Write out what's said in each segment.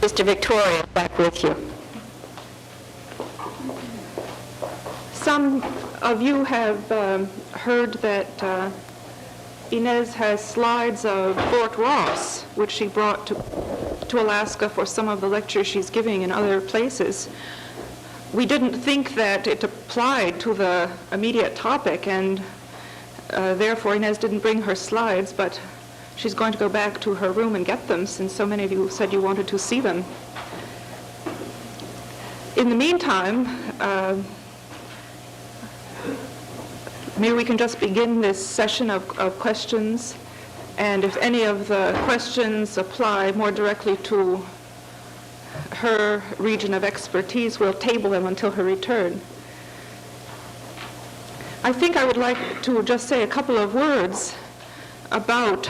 Mr. Victoria, back with you. Some of you have heard that Inez has slides of Fort Ross, which she brought to Alaska for some of the lectures she's giving in other places. We didn't think that it applied to the immediate topic, and therefore Inez didn't bring her slides, but she's going to go back to her room and get them, since so many of you said you wanted to see them. In the meantime, maybe we can just begin this session of questions, and if any of the questions apply more directly to her region of expertise, we'll table them until her return. I think I would like to just say a couple of words about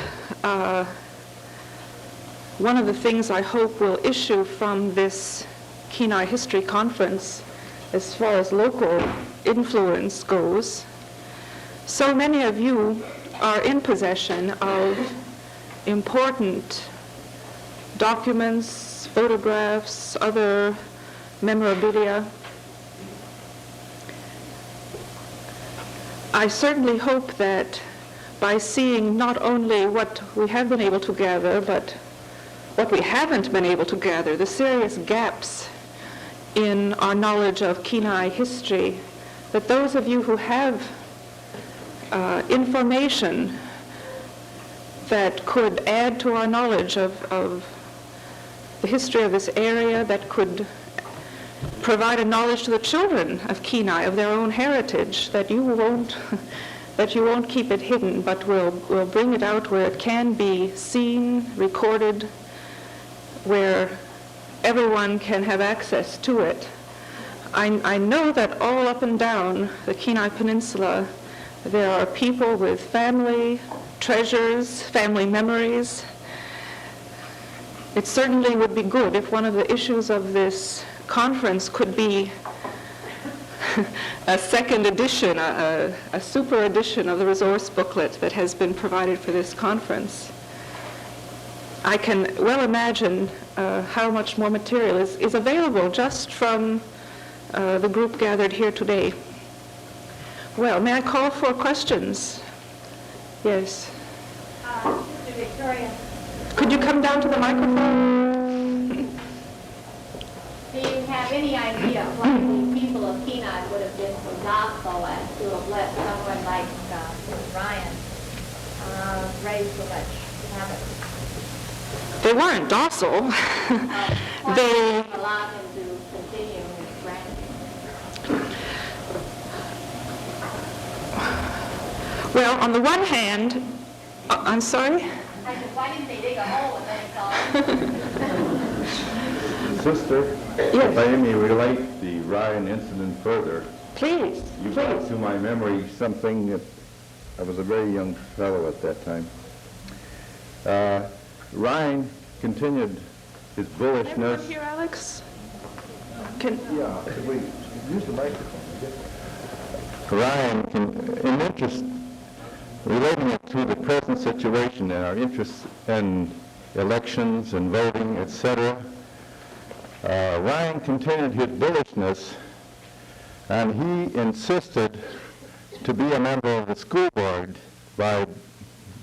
one of the things I hope will issue from this Kenai History Conference as far as local influence goes. So many of you are in possession of important documents, photographs, other memorabilia. I certainly hope that by seeing not only what we have been able to gather, but what we haven't been able to gather, the serious gaps in our knowledge of Kenai history, that those of you who have information that could add to our knowledge of the history of this area, that could provide a knowledge to the children of Kenai, of their own heritage, that you won't keep it hidden, but will bring it out where it can be seen, recorded, where everyone can have access to it. I know that all up and down the Kenai Peninsula, there are people with family treasures, family memories. It certainly would be good if one of the issues of this conference could be a second edition, a super edition of the resource booklet that has been provided for this conference. I can well imagine how much more material is available just from the group gathered here today. Well, may I call for questions? Yes. Sister Victoria. Could you come down to the microphone? Do you have any idea why the people of Kenai would have been so docile as to have let someone like Ms. Ryan raise so much havoc? They weren't docile. They allowed him to continue his reign. Well, on the one hand, I'm sorry? I said, why didn't they dig a hole and then call Sister, Yes. if I may relate the Ryan incident further, Please, you brought please. to my memory something that I was a very young fellow at that time. Ryan continued his Everyone bullishness. here, Alex? Yeah, we use the microphone. Ryan, in interest, relating it to the present situation and our interest in elections and voting, etc., Ryan continued his bullishness, and he insisted to be a member of the school board by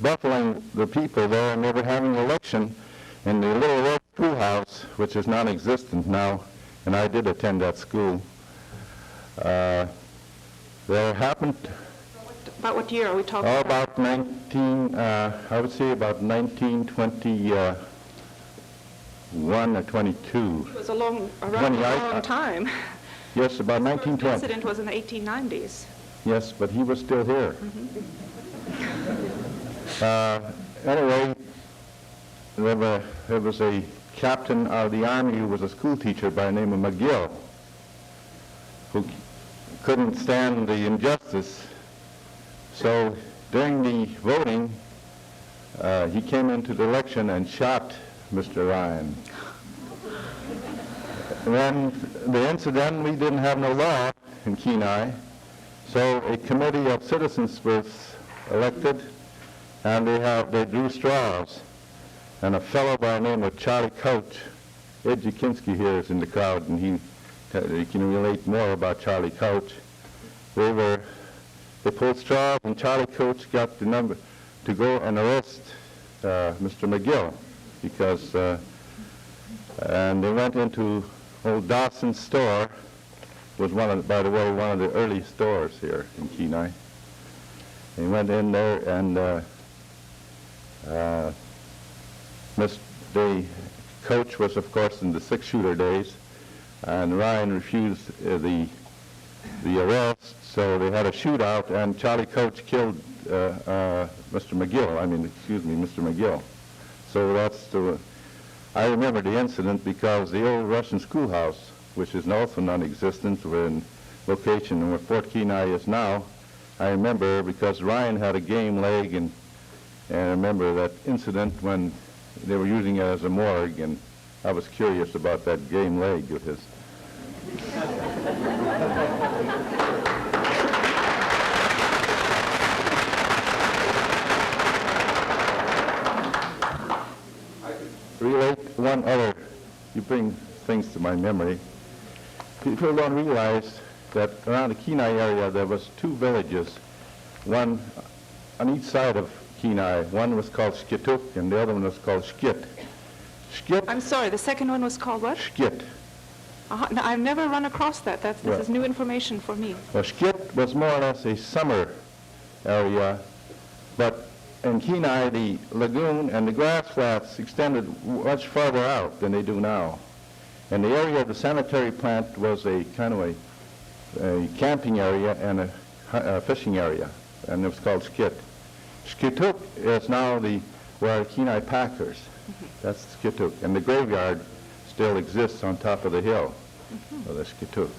buffling the people there and never having an election in the little red schoolhouse, which is non-existent now, and I did attend that school. There happened... About what year are we talking about 19, I would say about 1921 or 22. It was around a long time. Yes, about The 1920. incident was in the 1890s. Yes, but he was still here. Anyway, there was a captain of the Army who was a school teacher by the name of McGill, who couldn't stand the injustice. So during the voting, he came into the election and shot Mr. Ryan. And then the incident, we didn't have no law in Kenai, so a committee of citizens was elected, and they drew straws. And a fellow by the name of Charlie Coach Ed Jakinski here is in the crowd, and he can relate more about Charlie Couch. They pulled straws, and Charlie Couch got the number to go and arrest Mr. McGill, because and they went into old Dawson's store. Was by the way, one of the early stores here in Kenai. They went in there, and the Coach was, of course, in the six-shooter days, and Ryan refused the arrest, so they had a shootout, and Charlie Coach killed Mr. McGill. So I remember the incident because the old Russian schoolhouse, which is also non-existent, were in location where Fort Kenai is now. I remember because Ryan had a game leg, and I remember that incident when they were using it as a morgue, and I was curious about that game leg of his. I could relate one other, you bring things to my memory. People don't realize that around the Kenai area there was two villages, one on each side of Kenai. One was called Skituk and the other one was called Skit. Skit. I'm sorry, the second one was called what? Skit. No, I've never run across that. This is new information for me. Well, Skit was more or less a summer area, but in Kenai the lagoon and the grass flats extended much farther out than they do now. And the area of the sanitary plant was a kind of a camping area and a fishing area, and it was called Skit. Skituk is now where Kenai Packers. That's Skituk, and the graveyard still exists on top of the hill of the Skituk.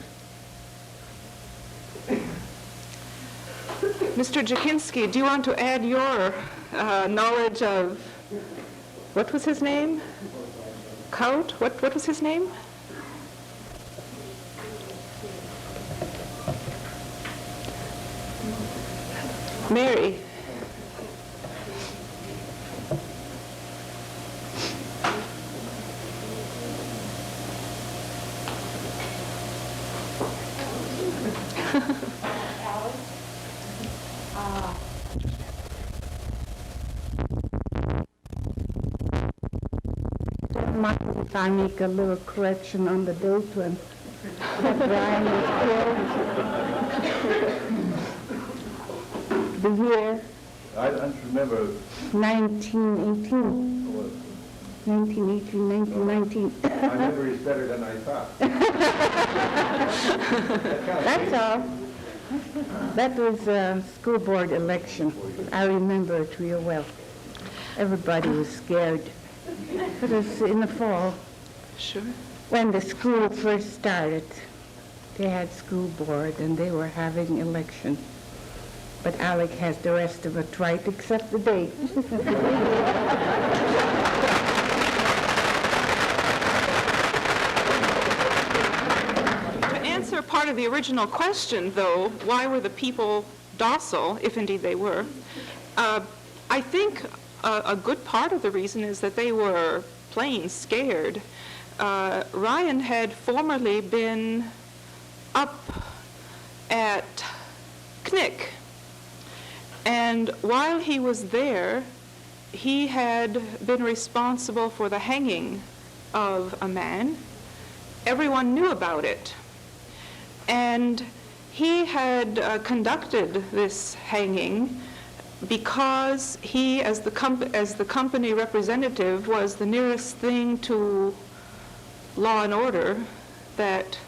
Mr. Jakinski, do you want to add your knowledge of, what was his name? Kaut? What was his name? Mary. Don't mind if I make a little correction on the date when Brian was killed. The year I don't remember. 1918. 1918, 1919. My memory is better than I thought. That's all. That was a school board election. I remember it real well. Everybody was scared. It was in the fall. Sure. When the school first started, they had school board and they were having election. But Alec has the rest of it right, except the date. To answer part of the original question, though, why were the people docile, if indeed they were, I think a good part of the reason is that they were plain scared. Ryan had formerly been up at Knick, and while he was there, he had been responsible for the hanging of a man. Everyone knew about it. And he had conducted this hanging because he, as the company representative, was the nearest thing to law and order that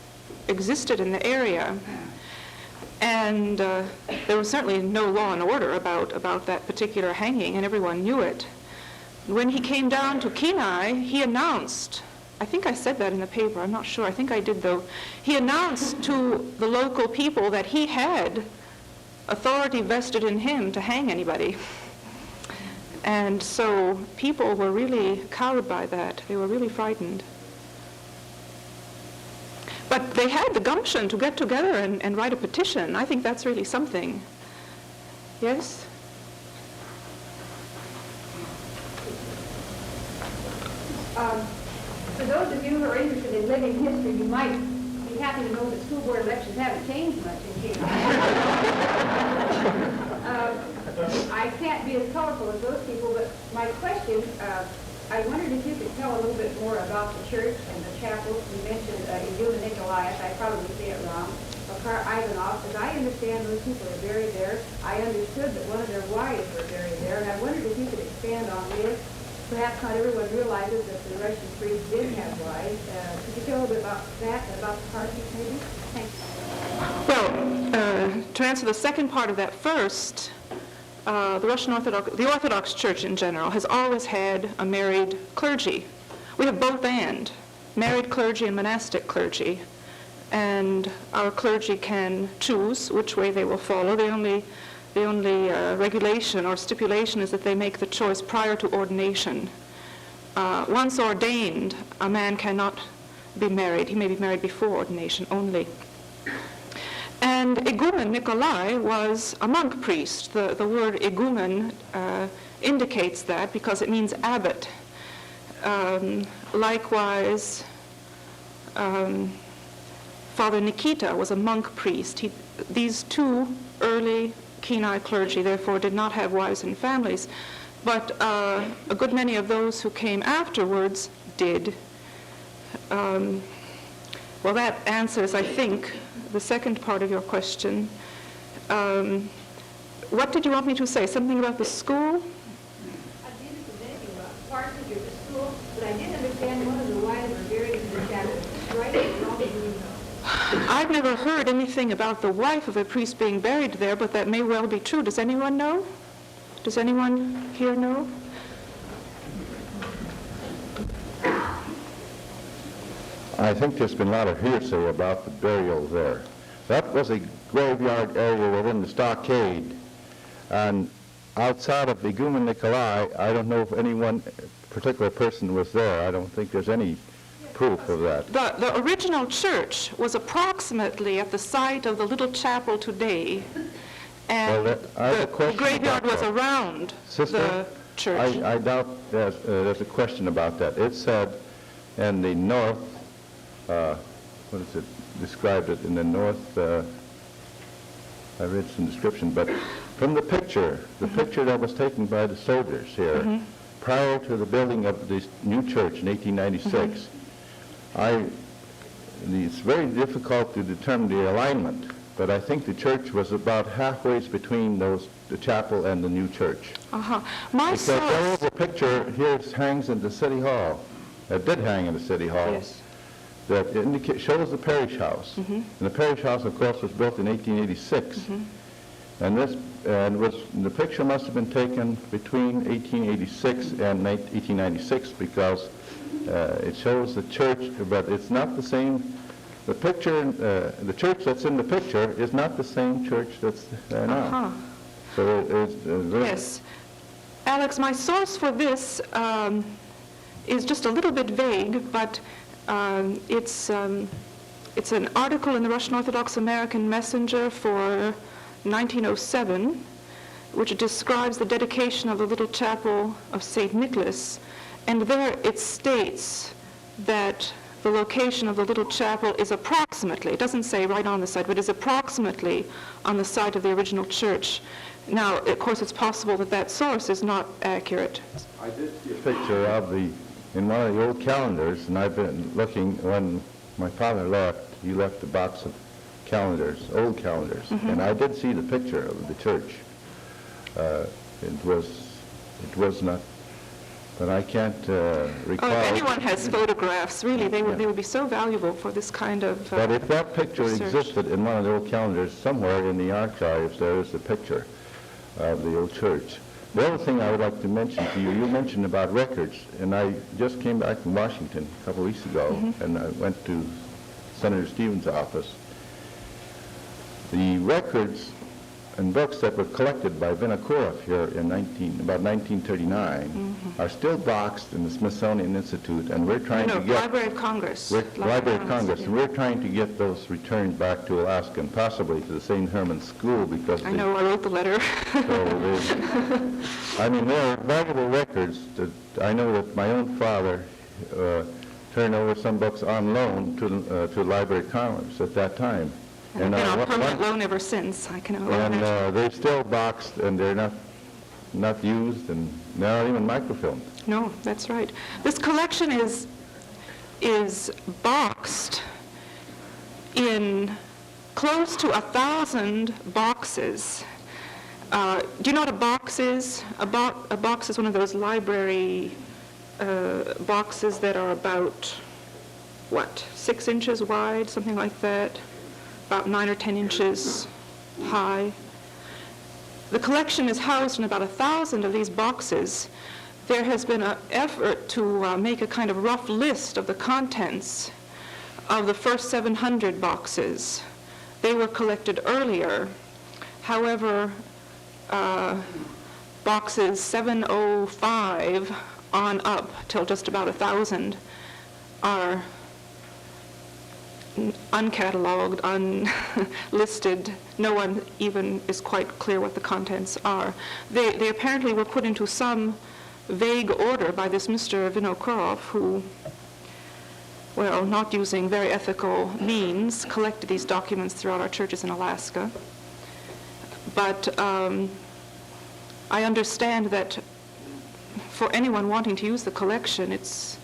existed in the area. And there was certainly no law and order about that particular hanging, and everyone knew it. When he came down to Kenai, he announced, I think I said that in the paper, I'm not sure, I think I did though, he announced to the local people that he had authority vested in him to hang anybody. And so people were really cowed by that. They were really frightened. But they had the gumption to get together and write a petition. I think that's really something. Yes? For those of you you are interested in living history, you might be happy to know that school board elections haven't changed much in Kenai. I can't be as colorful as those people, but my question, I wondered if you could tell a little bit more about the church and the chapel. You mentioned Iguna Nikolaus, I probably say it wrong, Makar Ivanov. As I understand, those people are buried there. I understood that one of their wives were buried there, and I wondered if you could expand on this. Perhaps not everyone realizes that the Russian priests did have wives. Could you tell a little bit about that and about the parties, maybe? Thanks. Well, to answer the second part of that first, the Orthodox Church in general has always had a married clergy. We have both and, married clergy and monastic clergy. And our clergy can choose which way they will follow. The only regulation or stipulation is that they make the choice prior to ordination. Once ordained, a man cannot be married. He may be married before ordination only. And Igumen Nikolai was a monk priest. The word igumen indicates that because it means abbot. Likewise, Father Nikita was a monk priest. These two early Kenai clergy, therefore, did not have wives and families, but a good many of those who came afterwards did. Well, that answers, I think, the second part of your question. What did you want me to say? Something about the school? I didn't say anything about parsonage or the school, but I did understand one of the wives were buried in the chapel. Right? Or wrong, do you know? I've never heard anything about the wife of a priest being buried there, but that may well be true. Does anyone know? Does anyone here know? I think there's been a lot of hearsay about the burial there. That was a graveyard area within the stockade, and outside of Igumen Nikolai, I don't know if any particular person was there. I don't think there's any proof of that. The original church was approximately at the site of the little chapel today, and the graveyard was around the church. I doubt there's a question about that. It said in the north, what is it, described it in the north, I read some description, but from the picture that was taken by the soldiers here, prior to the building of this new church in 1896, it's very difficult to determine the alignment, but I think the church was about halfway between the chapel and the new church. Because there was a picture here hangs in the city hall. It did hang in the city hall. Yes. That shows the parish house. And the parish house, of course, was built in 1886. And the picture must have been taken between 1886 and 1896 because it shows the church, but it's not the same. The picture, the church that's in the picture is not the same church that's there now. So yes. Alex, my source for this is just a little bit vague, but it's an article in the Russian Orthodox American Messenger for 1907, which describes the dedication of the little chapel of St. Nicholas. And there it states that the location of the little chapel is approximately, it doesn't say right on the site, but is approximately on the site of the original church. Now, of course, it's possible that that source is not accurate. I did see a picture of in one of the old calendars, and I've been looking, when my father left, he left a box of calendars, old calendars, and I did see the picture of the church. It was not, but I can't recall. Oh, if anyone has photographs, really, they would be so valuable for this kind of But if that picture research existed in one of the old calendars, somewhere in the archives, there is a picture of the old church. The other thing I would like to mention to you, you mentioned about records, and I just came back from Washington a couple of weeks ago, and I went to Senator Stevens' office. The records and books that were collected by Vinokurov here in about 1939 are still boxed in the Smithsonian Institute, and we're trying to get... Library of Congress. Library of Congress, and we're trying to get those returned back to Alaska and possibly to the St. Herman School because... I know, I wrote the letter. I mean, there are valuable records that I know that my own father turn over some books on loan to Library of Congress at that time. And been on permanent loan ever since, I can imagine. And they're still boxed, and they're not used, and they're not even microfilmed. No, that's right. This collection is boxed in close to 1,000 boxes. Do you know what a box is? A box is one of those library boxes that are about, 6 inches wide, something like that, about 9 or 10 inches high. The collection is housed in about 1,000 of these boxes. There has been an effort to make a kind of rough list of the contents of the first 700 boxes. They were collected earlier. However, boxes 705 on up till just about 1,000 are uncatalogued, unlisted. No one even is quite clear what the contents are. They apparently were put into some vague order by this Mr. Vinokurov, who, well, not using very ethical means, collected these documents throughout our churches in Alaska. But I understand that for anyone wanting to use the collection, it's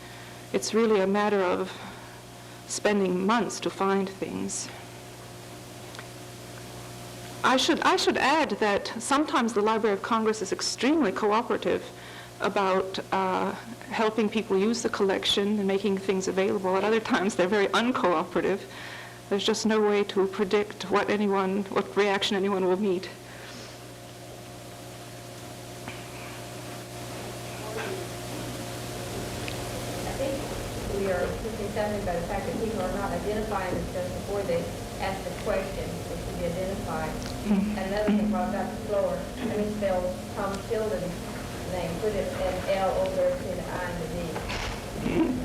really a matter of spending months to find things. I should add that sometimes the Library of Congress is extremely cooperative about helping people use the collection and making things available. At other times, they're very uncooperative. There's just no way to predict what reaction anyone will meet. We are pushing something by the fact that people are not identifying themselves before they ask the question. They should be identified. And another thing about Dr. Floor, let me spell Tom Tilden's name. Put it an L over to the I and the D.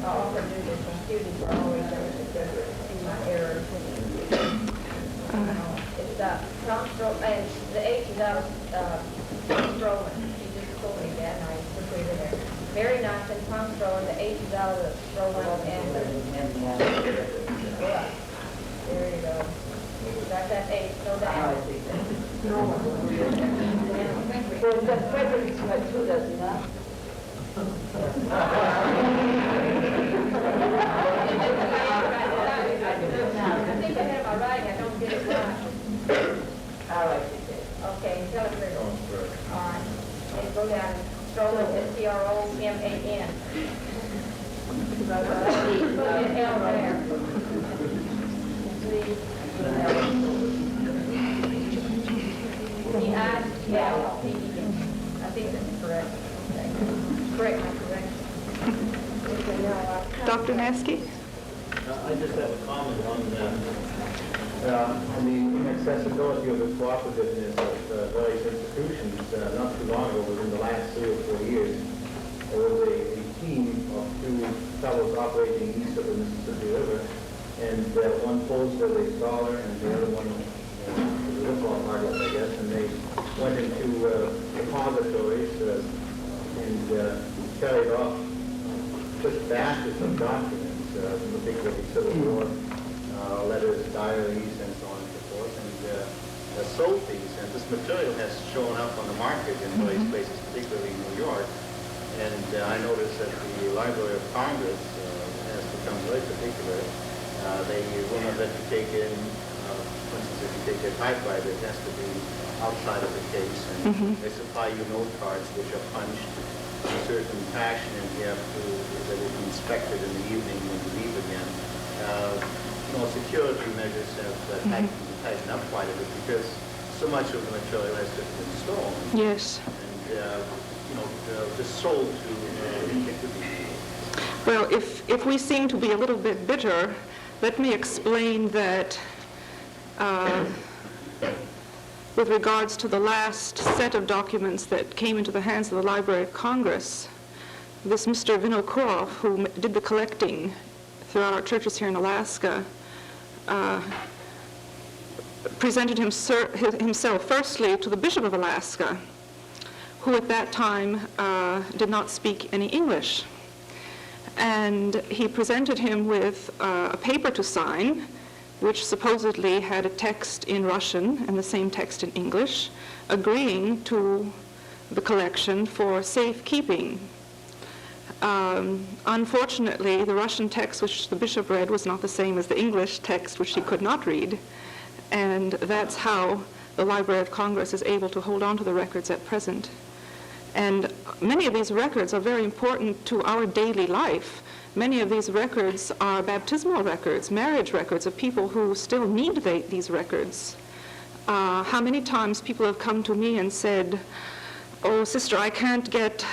I often do this when students are always see my errors. It's Tom Stroman, and the H is out of Stroman. She just told me that, and I put it in there. Mary Knox and Tom Stroman, the H is out of the Stroman, and yeah. There you go. Got that H, no doubt. Well, the preference too, does it not? I think I have my writing, I don't get it right. All right. Okay, tell it through. All right. And go down. Stroman, S-T-R-O-M-A-N. Put an L there. P-I-L-P-E-N. I think that's correct. Okay. Correct, my correct. Dr. Maskey? I just have a comment on the inaccessibility of the cooperativeness of various institutions. Not too long ago, within the last 3 or 4 years, there was a team of 2 fellows operating east of the Mississippi River, and one posed as a scholar and the other one was a football artist, I guess, and they went into repositories and carried off just batches of documents, particularly Civil War letters, diaries, and so on and so forth, and sold these. And this material has shown up on the market in various places, particularly in New York. And I noticed that the Library of Congress has become very particular. They will not let you take in, for instance, if you take a typewriter, it has to be outside of the case. And they supply you note cards which are punched in a certain fashion, and you have to, they will be inspected in the evening when you leave again. Security measures have tightened up quite a bit because so much of the material has just been stolen. Yes. And, just sold to antiquities. Well, if we seem to be a little bit bitter, let me explain that with regards to the last set of documents that came into the hands of the Library of Congress, this Mr. Vinokurov, who did the collecting throughout our churches here in Alaska, presented himself firstly to the Bishop of Alaska, who at that time did not speak any English. And he presented him with a paper to sign, which supposedly had a text in Russian and the same text in English, agreeing to the collection for safekeeping. Unfortunately, the Russian text which the bishop read was not the same as the English text which he could not read, and that's how the Library of Congress is able to hold on to the records at present. And many of these records are very important to our daily life. Many of these records are baptismal records, marriage records of people who still need these records. How many times people have come to me and said, "Oh, sister, I can't get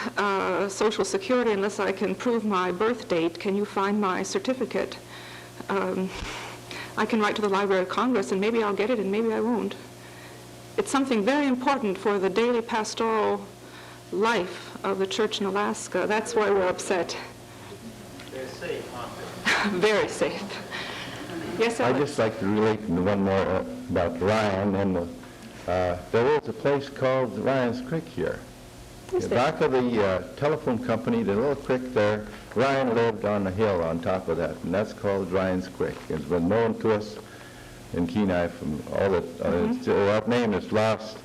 Social Security unless I can prove my birth date. Can you find my certificate?" I can write to the Library of Congress and maybe I'll get it and maybe I won't. It's something very important for the daily pastoral life of the church in Alaska. That's why we're upset. They're safe, aren't they? Very safe. Yes, I'd Alex? just like to relate one more about Ryan. And there is a place called Ryan's Creek here. Back of the telephone company, the little creek there, Ryan lived on a hill on top of that, and that's called Ryan's Creek. It's been known to us in Kenai from all the. That name is lost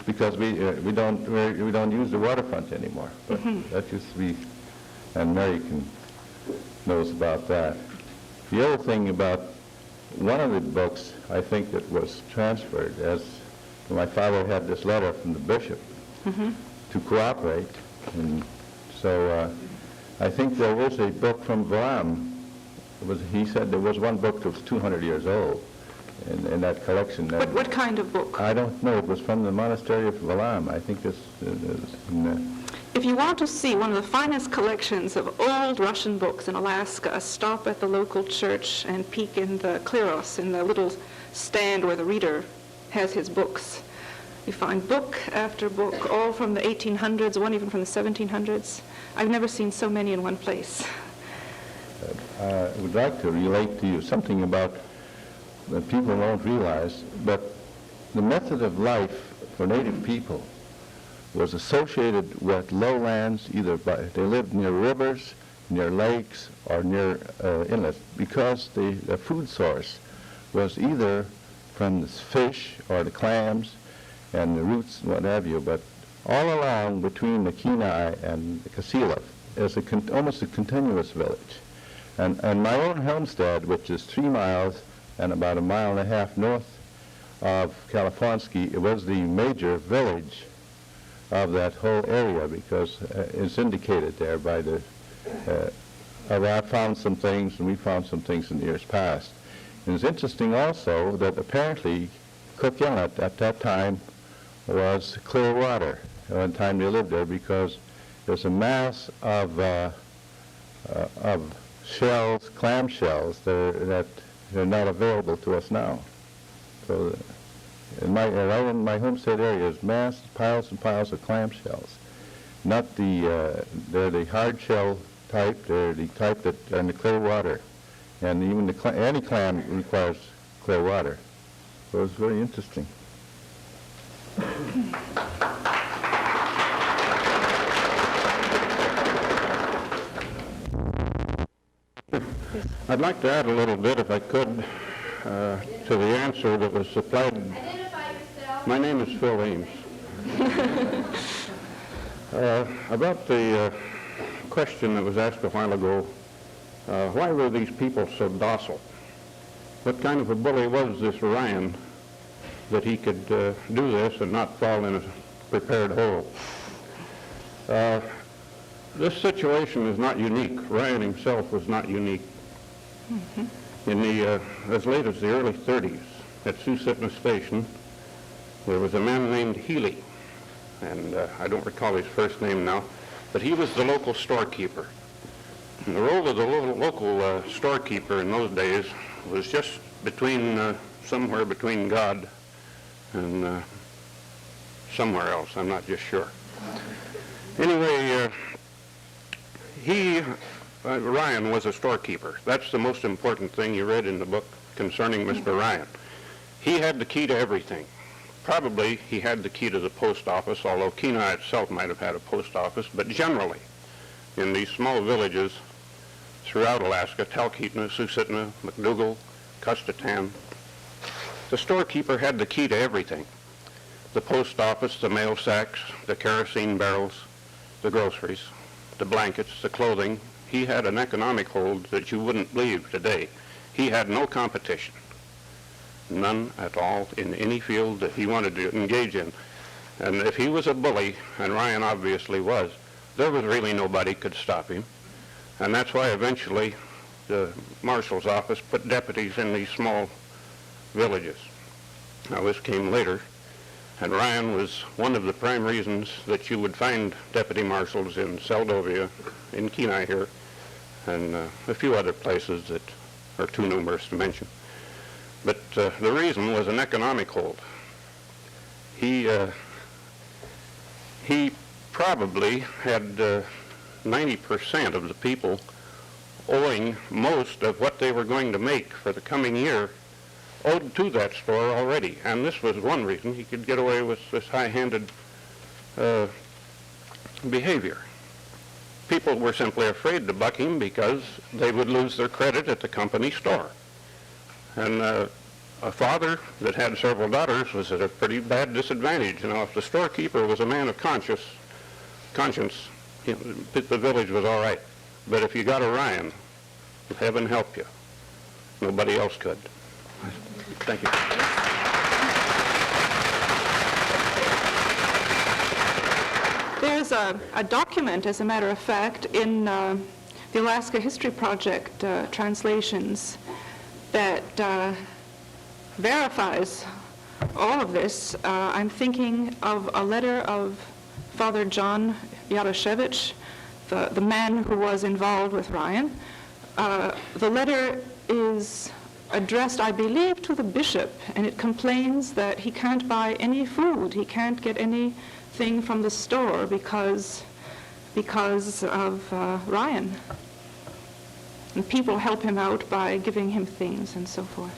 because we don't use the waterfront anymore. But that used to be, and Mary knows about that. The other thing about one of the books, I think that was transferred, as my father had this letter from the bishop to cooperate, and so I think there was a book from Balaam. He said there was one book that was 200 years old in that collection. What kind of book? I don't know. It was from the monastery of Balaam. I think this If you want to see one of the finest collections of old Russian books in Alaska, stop at the local church and peek in the kleros, in the little stand where the reader has his books. You find book after book, all from the 1800s, one even from the 1700s. I've never seen so many in one place. I would like to relate to you something about that people won't realize, but the method of life for Native people was associated with lowlands, they lived near rivers, near lakes, or near inlets, because the food source was either from the fish or the clams and the roots and what have you, but all along between the Kenai and the Kasila is almost a continuous village. And my own homestead, which is 3 miles and about 1.5 miles north of California, it was the major village of that whole area because it's indicated there by the, I found some things and we found some things in the years past. And it's interesting also that apparently Cook Inlet at that time was clear water at the time they lived there because there's a mass of shells, clam shells that are not available to us now. So right in my homestead area is mass piles and piles of clam shells. Not they're the hard shell type, they're the type that are in the clear water. And even any clam requires clear water. So it's very interesting. I'd like to add a little bit, if I could, to the answer that was supplied. Identify yourself. My name is Phil Ames. About the question that was asked a while ago, why were these people so docile? What kind of a bully was this Ryan that he could do this and not fall in a prepared hole? This situation is not unique. Ryan himself was not unique. In the as late as the early 30s, at Susitna Station, there was a man named Healy, and I don't recall his first name now, but he was the local storekeeper. And the role of the local storekeeper in those days was just between somewhere between God and somewhere else. I'm not just sure. Anyway, Ryan was a storekeeper. That's the most important thing you read in the book concerning Mr. Ryan. He had the key to everything. Probably he had the key to the post office, although Kenai itself might have had a post office, but generally in these small villages, throughout Alaska, Talkeetna, Susitna, McDougall, Custatan. The storekeeper had the key to everything. The post office, the mail sacks, the kerosene barrels, the groceries, the blankets, the clothing. He had an economic hold that you wouldn't believe today. He had no competition, none at all in any field that he wanted to engage in. And if he was a bully, and Ryan obviously was, there was really nobody could stop him. And that's why eventually the marshal's office put deputies in these small villages. Now this came later, and Ryan was one of the prime reasons that you would find deputy marshals in Seldovia, in Kenai here, and a few other places that are too numerous to mention. But the reason was an economic hold. He probably had 90% of the people owing most of what they were going to make for the coming year owed to that store already. And this was one reason he could get away with this high-handed behavior. People were simply afraid to buck him because they would lose their credit at the company store. And a father that had several daughters was at a pretty bad disadvantage. You know, if the storekeeper was a man of conscience, the village was all right. But if you got a Ryan, heaven help you. Nobody else could. Thank you. There's a document, as a matter of fact, in the Alaska History Project translations that verifies all of this. I'm thinking of a letter of Father John Yaroshevich, the man who was involved with Ryan. The letter is addressed, I believe, to the bishop, and it complains that he can't buy any food. He can't get anything from the store because of Ryan. And people help him out by giving him things and so forth.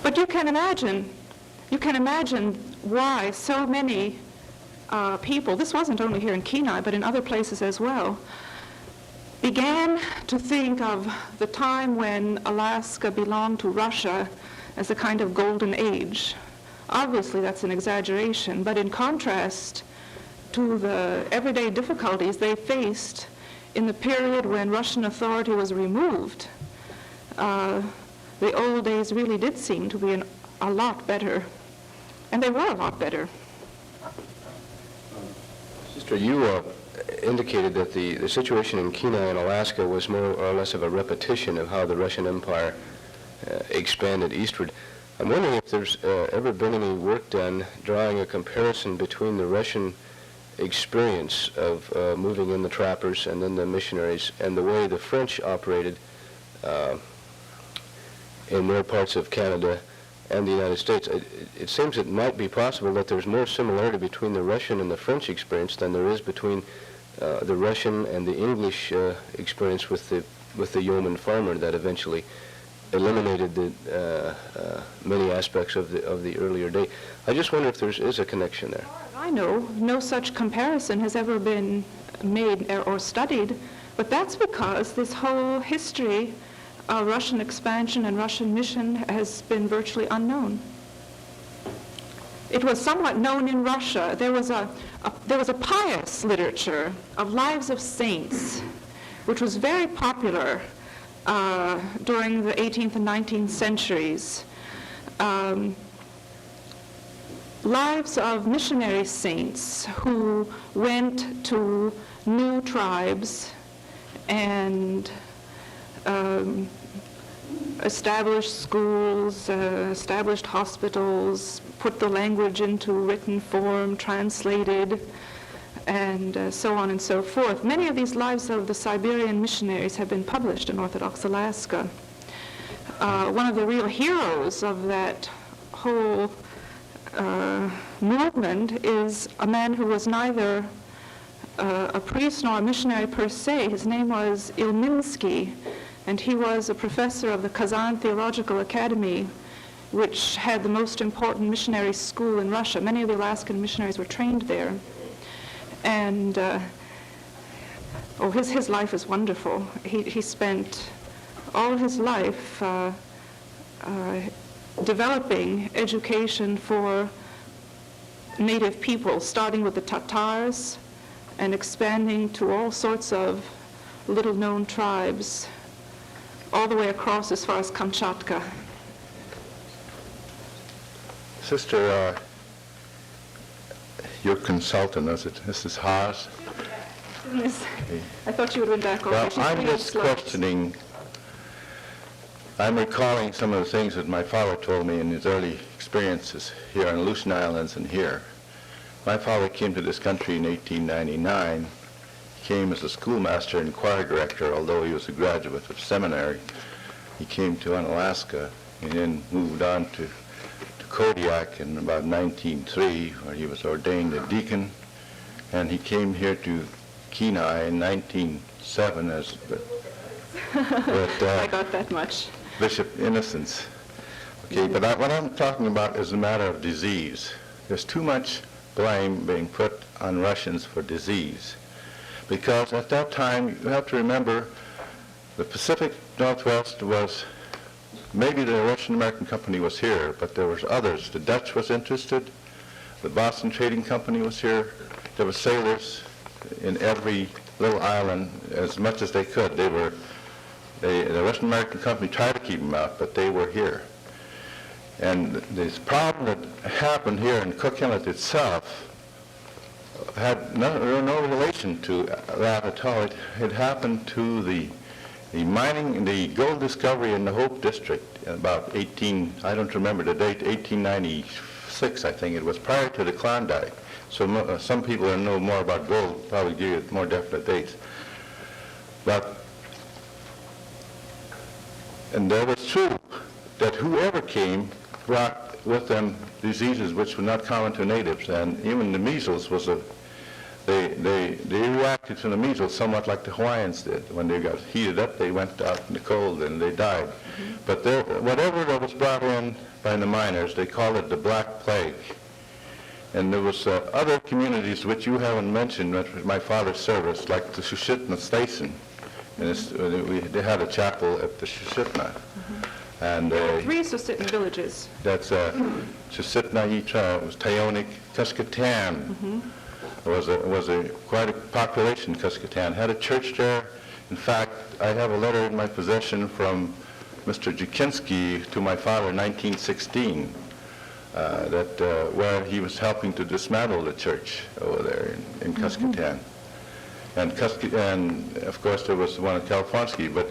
But you can imagine why so many people, this wasn't only here in Kenai, but in other places as well, began to think of the time when Alaska belonged to Russia as a kind of golden age. Obviously, that's an exaggeration, but in contrast to the everyday difficulties they faced in the period when Russian authority was removed, the old days really did seem to be a lot better, and they were a lot better. Sister, you indicated that the situation in Kenai and Alaska was more or less of a repetition of how the Russian Empire expanded eastward. I'm wondering if there's ever been any work done drawing a comparison between the Russian experience of moving in the trappers and then the missionaries and the way the French operated in their parts of Canada and the United States. It seems it might be possible that there's more similarity between the Russian and the French experience than there is between the Russian and the English experience with the yeoman farmer that eventually eliminated the many aspects of the earlier day. I just wonder if there is a connection there. I know no such comparison has ever been made or studied, but that's because this whole history of Russian expansion and Russian mission has been virtually unknown. It was somewhat known in Russia. There was a pious literature of lives of saints, which was very popular during the 18th and 19th centuries. Lives of missionary saints who went to new tribes and established schools, established hospitals, put the language into written form, translated, and so on and so forth. Many of these lives of the Siberian missionaries have been published in Orthodox Alaska. One of the real heroes of that whole movement is a man who was neither a priest nor a missionary per se. His name was Ilminsky, and he was a professor of the Kazan Theological Academy, which had the most important missionary school in Russia. Many of the Alaskan missionaries were trained there. And his life is wonderful. He spent all of his life developing education for native people, starting with the Tatars and expanding to all sorts of little-known tribes, all the way across as far as Kamchatka. Sister, your consultant, is it Mrs. Haas? I thought you would have been back already. Well, I'm just questioning, I'm recalling some of the things that my father told me in his early experiences here on Aleutian Islands and here. My father came to this country in 1899, came as a schoolmaster and choir director, although he was a graduate of seminary. He came to Unalaska and then moved on to Kodiak in about 1903, where he was ordained a deacon, and he came here to Kenai in 1907 as I got that much. Bishop Innocence. Okay, but what I'm talking about is a matter of disease. There's too much blame being put on Russians for disease, because at that time you have to remember the Pacific Northwest was, maybe the Russian American Company was here, but there was others. The Dutch was interested, the Boston Trading Company was here, there were sailors in every little island as much as they could. The Russian American Company tried to keep them out, but they were here. And this problem that happened here in Cook Inlet itself had no relation to that at all. It happened to the mining, the gold discovery in the Hope District in about I don't remember the date, 1896 I think it was, prior to the Klondike. So some people who know more about gold probably give you more definite dates. And there was true that whoever came brought with them diseases which were not common to natives, and even the measles was they reacted to the measles somewhat like the Hawaiians did. When they got heated up, they went out in the cold and they died. But whatever that was brought in by the miners, they called it the Black Plague. And there was other communities which you haven't mentioned, which was my father's service, like the Sushitna Station. And they had a chapel at the Sushitna. And 3 Susitna villages. That's Susitna, Itra, was Tyonik, Kuskatan. Was quite a population. Kuskatan had a church there. In fact, I have a letter in my possession from Mr. Jakinski to my father in 1916, where he was helping to dismantle the church over there in Kuskatan. And of course there was the one in California, but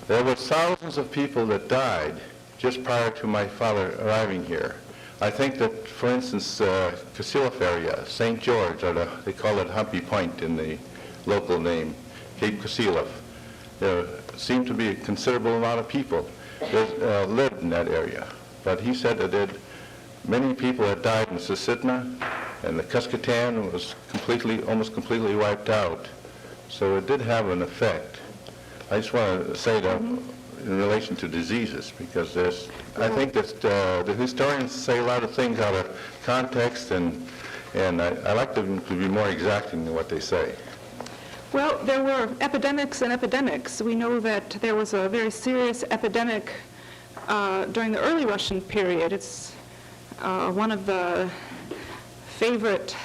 there were thousands of people that died just prior to my father arriving here. I think that, for instance, Kasilif area, St. George, or they call it Humpy Point in the local name, Cape Kasilif, there seemed to be a considerable amount of people that lived in that area. But he said that many people had died in Susitna, and the Kuskatan was almost completely wiped out. So it did have an effect. I just want to say that in relation to diseases, because I think that the historians say a lot of things out of context, and I like them to be more exacting than what they say. Well, there were epidemics and epidemics. We know that there was a very serious epidemic during the early Russian period. It's one of the favorite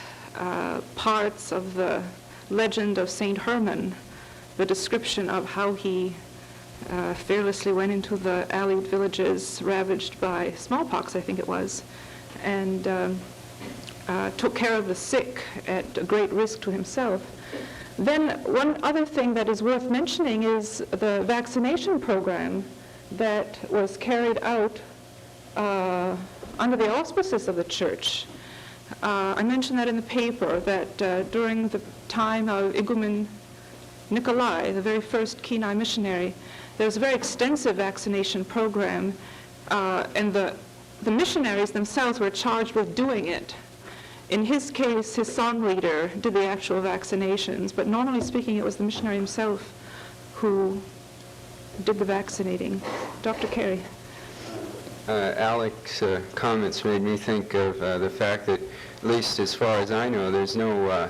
parts of the legend of St. Herman, the description of how he fearlessly went into the allied villages ravaged by smallpox, I think it was, and took care of the sick at a great risk to himself. Then one other thing that is worth mentioning is the vaccination program that was carried out under the auspices of the church. I mentioned that in the paper, that during the time of Igumen Nikolai, the very first Kenai missionary, there was a very extensive vaccination program, and the missionaries themselves were charged with doing it. In his case, his song leader did the actual vaccinations, but normally speaking, it was the missionary himself who did the vaccinating. Dr. Carey. Alec's comments made me think of the fact that, at least as far as I know, there's no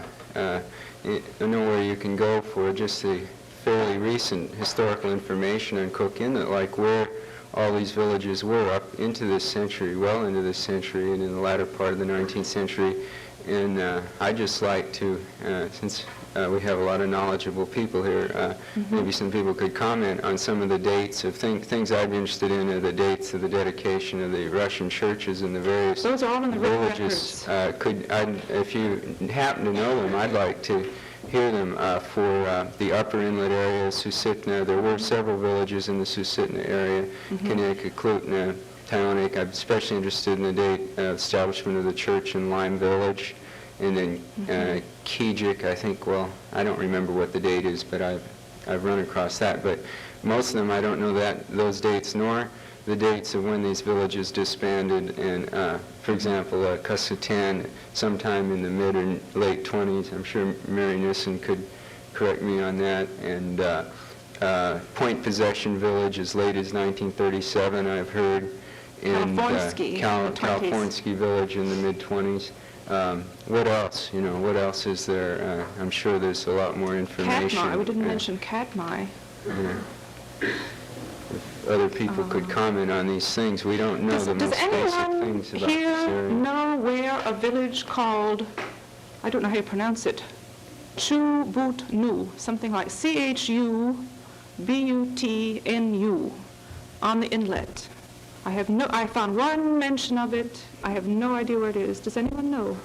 nowhere you can go for just the fairly recent historical information on Cook Inlet, like where all these villages were up into this century, well into this century, and in the latter part of the 19th century. And I'd just like to, since we have a lot of knowledgeable people here, maybe some people could comment on some of the dates of things I'd be interested in, are the dates of the dedication of the Russian churches in the various Those are all in the villages. If you happen to know them, I'd like to hear them for the upper inlet area, Susitna. There were several villages in the Susitna area, Kineka, Klutna, Tyonek. I'm especially interested in the date of establishment of the church in Lime Village. And then Kijik, I think, well, I don't remember what the date is, but I've run across that. But most of them, I don't know those dates, nor the dates of when these villages disbanded. And, for example, Kasutan, sometime in the mid or late 20s, I'm sure Mary Nissen could correct me on that. And Point Possession Village as late as 1937, I've heard. And Californsky Village in the mid-20s. What else? You know, what else is there? I'm sure there's a lot more information. Katmai. We didn't mention Katmai. If other people could comment on these things. We don't know the most basic things about this area. Does anyone here know where a village called, I don't know how you pronounce it, Chubutnu, something like Chubutnu, on the inlet? I found one mention of it. I have no idea where it is. Does anyone know?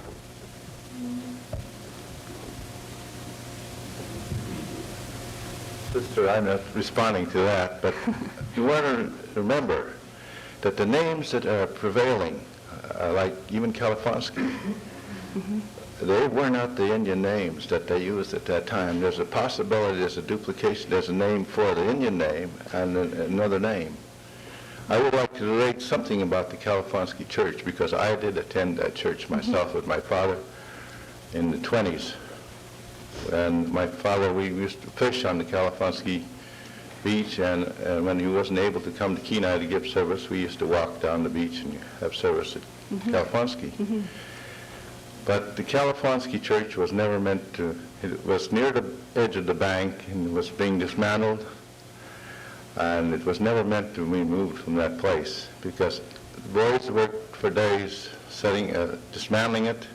Sister, I'm not responding to that, but you want to remember that the names that are prevailing, like even Californsky, they were not the Indian names that they used at that time. There's a possibility, there's a duplication, there's a name for the Indian name and another name. I would like to relate something about the Californsky Church, because I did attend that church myself with my father in the 20s. And my father, we used to fish on the Californsky beach, and when he wasn't able to come to Kenai to give service, we used to walk down the beach and have service at Californsky. But the Californsky Church was never meant to, it was near the edge of the bank and was being dismantled. And it was never meant to be moved from that place, because the boys worked for days dismantling it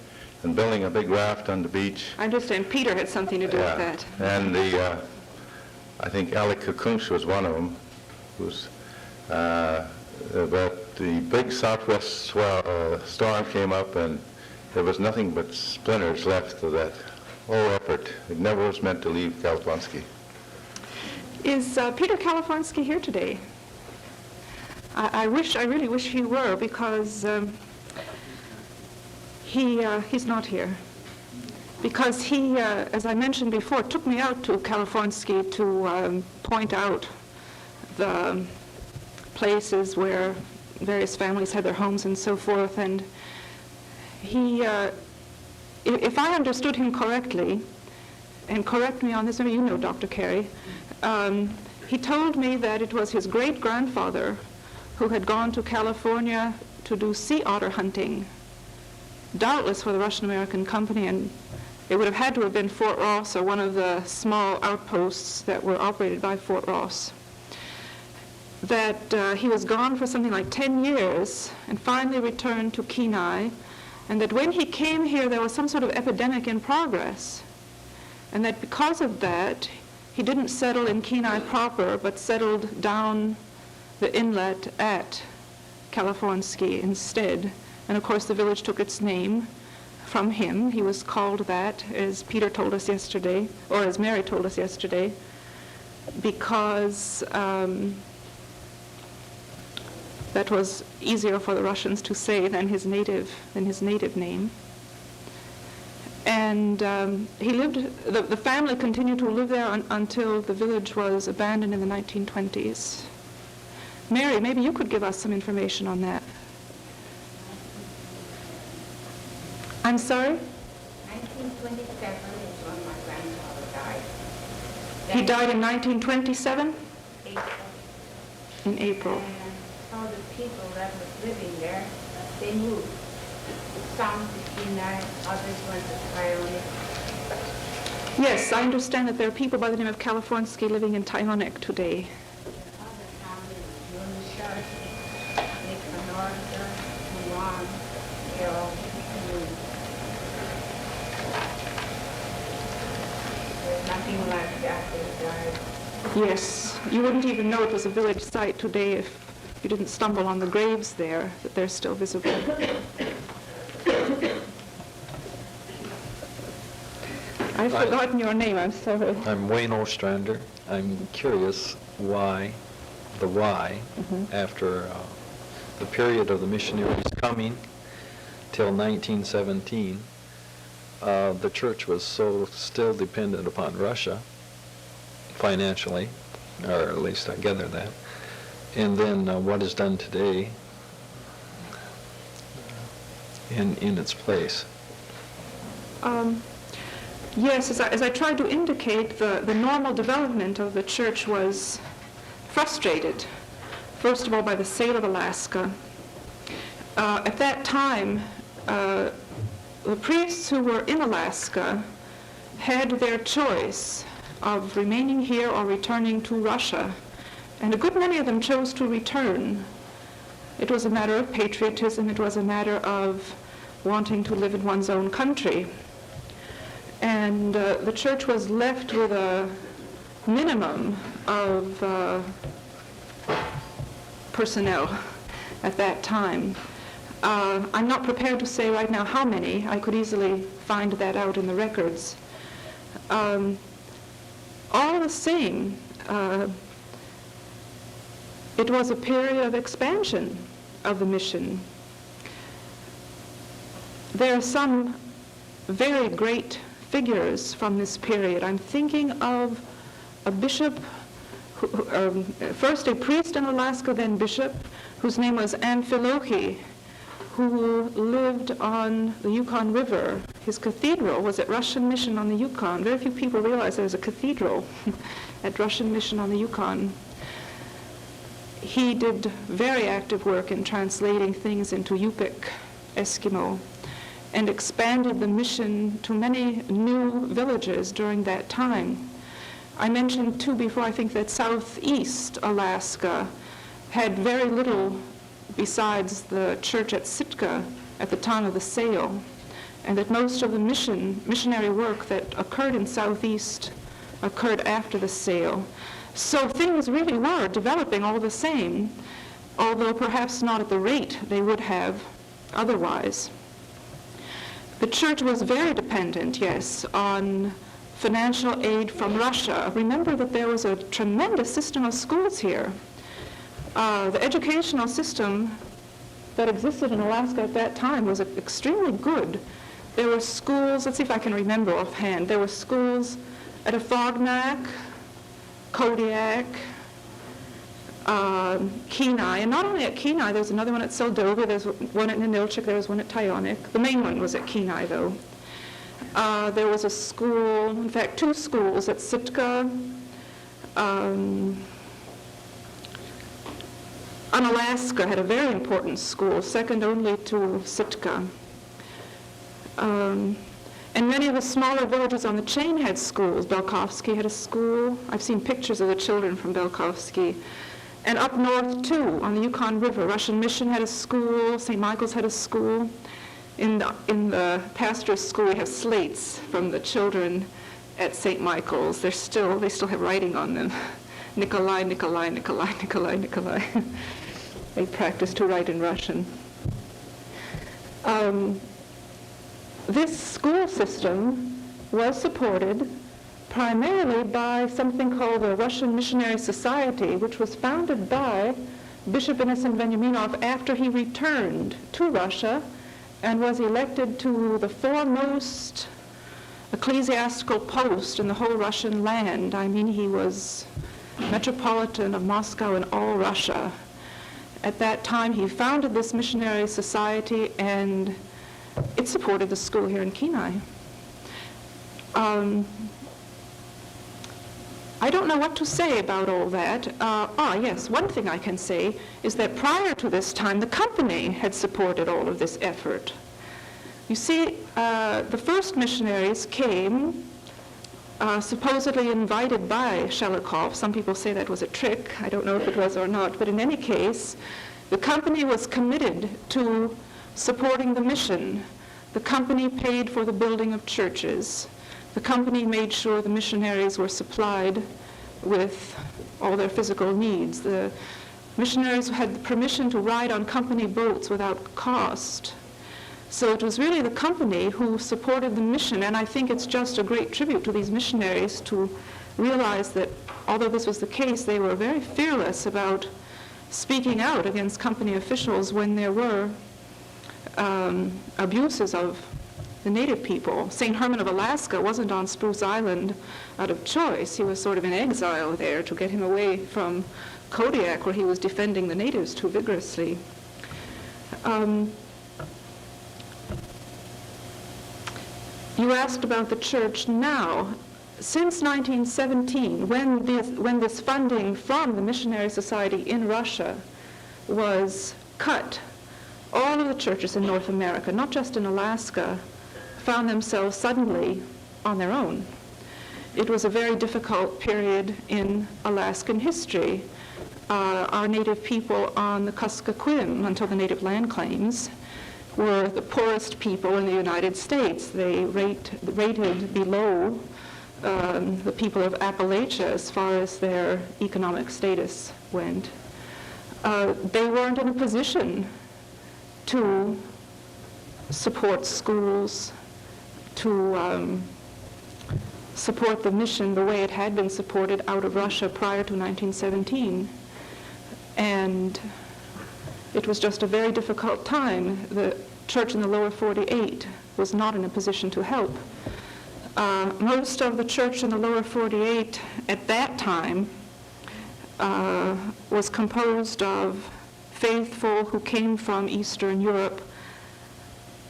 and building a big raft on the beach. I understand Peter had something to do with that. And I think Alec Kakunsh was one of them. But the big southwest storm came up, and there was nothing but splinters left of that whole effort. It never was meant to leave Californsky. Is Peter Californsky here today? I really wish he were, because he's not here. Because he, as I mentioned before, took me out to Californsky to point out the places where various families had their homes and so forth. And he, if I understood him correctly, and correct me on this, maybe you know Dr. Carey, he told me that it was his great-grandfather who had gone to California to do sea otter hunting, doubtless for the Russian-American Company, and it would have had to have been Fort Ross or one of the small outposts that were operated by Fort Ross. That he was gone for something like 10 years and finally returned to Kenai, and that when he came here there was some sort of epidemic in progress, and that because of that he didn't settle in Kenai proper, but settled down the inlet at Californsky instead. And of course the village took its name from him. He was called that, as Peter told us yesterday, or as Mary told us yesterday, because that was easier for the Russians to say than his native name. And he lived, the family continued to live there until the village was abandoned in the 1920s. Mary, maybe you could give us some information on that. I'm sorry? 1927 is when my grandfather died. He died in 1927? April. In April. And some of the people that was living there, they moved. Some to Kenai, others went to Tyonek. Yes, I understand that there are people by the name of Californsky living in Tyonek today. Nothing like that inside. Yes, you wouldn't even know it was a village site today if you didn't stumble on the graves there, that they're still visible. I've forgotten your name, I'm sorry. I'm Wayne Ostrander. I'm curious why, after the period of the missionaries coming till 1917, the church was so still dependent upon Russia financially, or at least I gather that. And then what is done today in its place. Yes, as I tried to indicate, the normal development of the church was frustrated, first of all by the sale of Alaska. At that time, the priests who were in Alaska had their choice of remaining here or returning to Russia, and a good many of them chose to return. It was a matter of patriotism, it was a matter of wanting to live in one's own country. And the church was left with a minimum of personnel at that time. I'm not prepared to say right now how many. I could easily find that out in the records. All the same, it was a period of expansion of the mission. There are some very great figures from this period. I'm thinking of a bishop, first a priest in Alaska, then bishop, whose name was Amphilochi, who lived on the Yukon River. His cathedral was at Russian Mission on the Yukon. Very few people realize there's a cathedral at Russian Mission on the Yukon. He did very active work in translating things into Yupik Eskimo and expanded the mission to many new villages during that time. I mentioned too before, I think, that southeast Alaska had very little besides the church at Sitka at the time of the sale, and that most of the missionary work that occurred in southeast occurred after the sale. So things really were developing all the same, although perhaps not at the rate they would have otherwise. The church was very dependent, yes, on financial aid from Russia. Remember that there was a tremendous system of schools here. The educational system that existed in Alaska at that time was extremely good. There were schools, let's see if I can remember offhand, there were schools at Afognak, Kodiak, Kenai, and not only at Kenai, there's another one at Seldova, there's one at Ninilchik, there was one at Tyonek. The main one was at Kenai, though. There was a school, in fact, two schools at Sitka. Unalaska had a very important school, second only to Sitka. And many of the smaller villages on the chain had schools. Belkovsky had a school. I've seen pictures of the children from Belkovsky. And up north, too, on the Yukon River, Russian Mission had a school, St. Michael's had a school. In the pastor's school, we have slates from the children at St. Michael's. They still have writing on them. Nikolai, Nikolai, Nikolai, Nikolai, Nikolai. They practice to write in Russian. This school system was supported primarily by something called the Russian Missionary Society, which was founded by Bishop Innocent Veniaminov after he returned to Russia and was elected to the foremost ecclesiastical post in the whole Russian land. I mean, he was Metropolitan of Moscow and all Russia. At that time, he founded this missionary society, and it supported the school here in Kenai. I don't know what to say about all that. Yes, one thing I can say is that prior to this time, the company had supported all of this effort. You see, the first missionaries came supposedly invited by Shelikoff. Some people say that was a trick. I don't know if it was or not. But in any case, the company was committed to supporting the mission. The company paid for the building of churches. The company made sure the missionaries were supplied with all their physical needs. The missionaries had permission to ride on company boats without cost. So it was really the company who supported the mission, and I think it's just a great tribute to these missionaries to realize that although this was the case, they were very fearless about speaking out against company officials when there were abuses of the native people. St. Herman of Alaska wasn't on Spruce Island out of choice. He was sort of in exile there to get him away from Kodiak, where he was defending the natives too vigorously. You asked about the church now. Since 1917, when this funding from the Missionary Society in Russia was cut, all of the churches in North America, not just in Alaska, found themselves suddenly on their own. It was a very difficult period in Alaskan history. Our native people on the Kuskokwim, until the native land claims, were the poorest people in the United States. They rated below the people of Appalachia as far as their economic status went. They weren't in a position to support schools, to support the mission the way it had been supported out of Russia prior to 1917. And it was just a very difficult time. The church in the lower 48 was not in a position to help. Most of the church in the lower 48 at that time was composed of faithful who came from Eastern Europe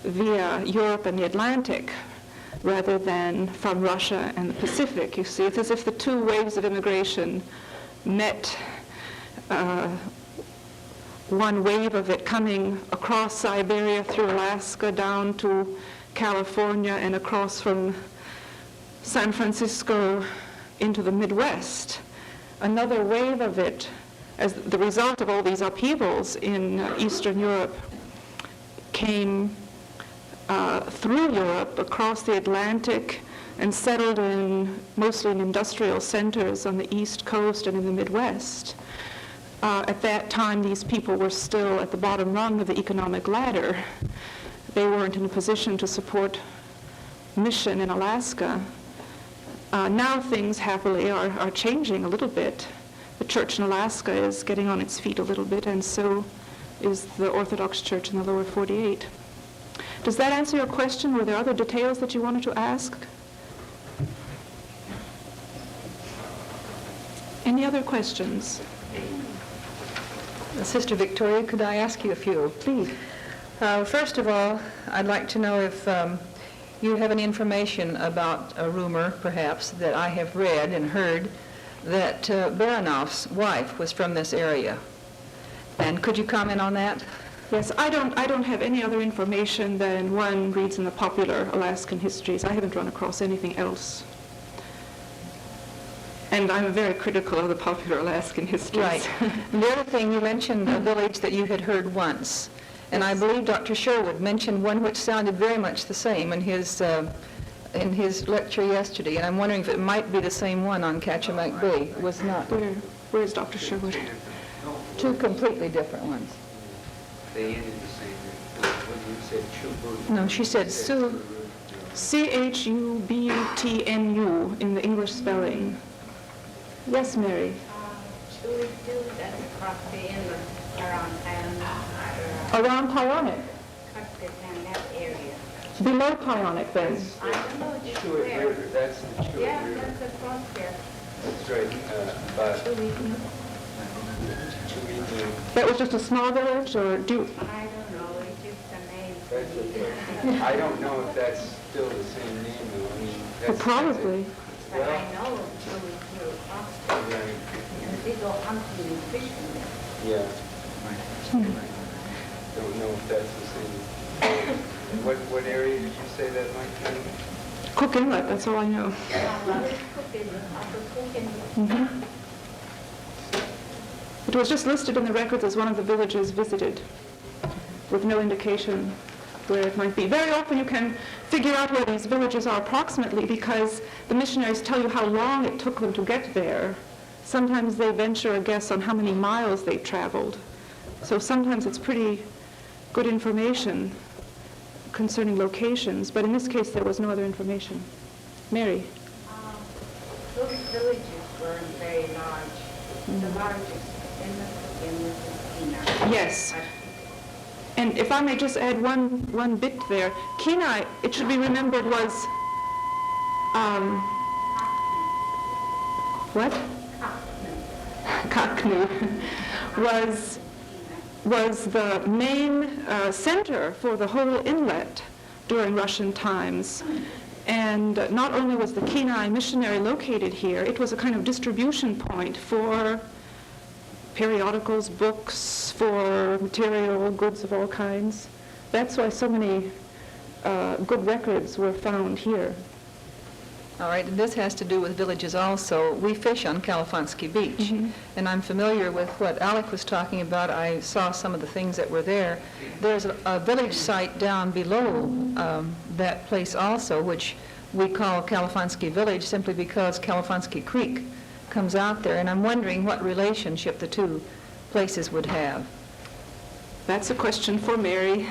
via Europe and the Atlantic rather than from Russia and the Pacific. You see, it's as if the two waves of immigration met. One wave of it coming across Siberia through Alaska down to California and across from San Francisco into the Midwest. Another wave of it, as the result of all these upheavals in Eastern Europe, came through Europe across the Atlantic and settled mostly in industrial centers on the East Coast and in the Midwest. At that time, these people were still at the bottom rung of the economic ladder. They weren't in a position to support mission in Alaska. Now things happily are changing a little bit. The church in Alaska is getting on its feet a little bit, and so is the Orthodox Church in the lower 48. Does that answer your question? Were there other details that you wanted to ask? Any other questions? Sister Victoria, could I ask you a few? Please. First of all, I'd like to know if you have any information about a rumor, perhaps, that I have read and heard that Baranov's wife was from this area. And could you comment on that? Yes, I don't have any other information than one reads in the popular Alaskan histories. I haven't run across anything else. And I'm very critical of the popular Alaskan histories. Right. And the other thing, you mentioned a village that you had heard once. And I believe Dr. Sherwood mentioned one which sounded very much the same in his lecture yesterday. And I'm wondering if it might be the same one on Kachemak Bay. It was not. Where is Dr. Sherwood? Two completely different ones. They ended the same. When you said Chubut. No, she said Sue. Chubutnu in the English spelling. Yes, Mary. That's across the inlet around Around Pyonic. that area. Below Pyonic, then. I don't know which Chubut where. River, that's the Chubut Yeah, River. that's across there. That's right. But Chubutnu. That was just a small village, or do? I don't know, it's just a name. That's I don't know if that's still the same name, though. I mean, that's, Probably. But I know Chubutnu across there. Right. And they go hunting and fishing there. Yeah. Don't know if that's the same. What area did you say that might be? Cook Inlet, that's all I know. Mhm. It was just listed in the records as one of the villages visited, with no indication where it might be. Very often you can figure out where these villages are approximately because the missionaries tell you how long it took them to get there. Sometimes they venture a guess on how many miles they traveled. So sometimes it's pretty good information concerning locations, but in this case there was no other information. Mary? Those villages weren't very large. The largest in the Kenai. Yes. And if I may just add one bit there, Kenai, it should be remembered, was, what? Kaknu was the main center for the whole inlet during Russian times. And not only was the Kenai missionary located here, it was a kind of distribution point for periodicals, books, for material, goods of all kinds. That's why so many good records were found here. All right, and this has to do with villages also. We fish on Kalafansky Beach, and I'm familiar with what Alec was talking about. I saw some of the things that were there. There's a village site down below that place also, which we call Kalafansky Village simply because Kalafansky Creek comes out there, and I'm wondering what relationship the two places would have. That's a question for Mary.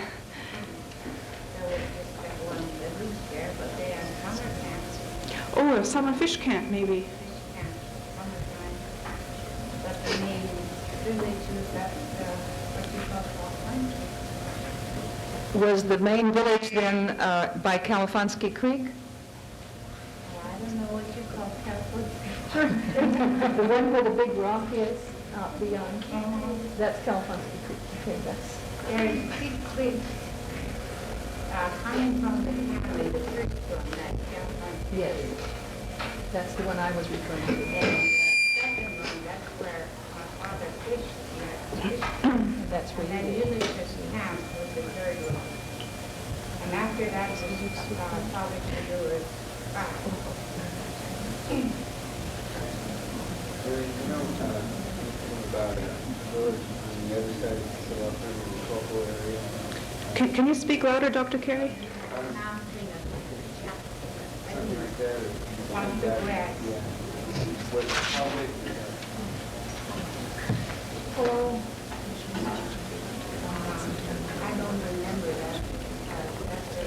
Oh, a summer fish camp, maybe. But the main village was at what you call Kalafansky. Was the main village then by Kalafansky Creek? I don't know what you call Kalafansky. The one where the big rock is out beyond. That's Kalafansky Creek. Okay, that's. There's big cliffs coming from the county, the church from that Kalafansky. Yes, that's the one I was referring to. And the second one, that's where my father fished. That's where and you then Ulysses Camp was the third one. And after that, my father could do it back. You know anything about a village on the other side of the local area? Can you speak louder, Dr. Carey? Something like that? One the grass. Yeah. How big is that? Oh, I don't remember that. That's the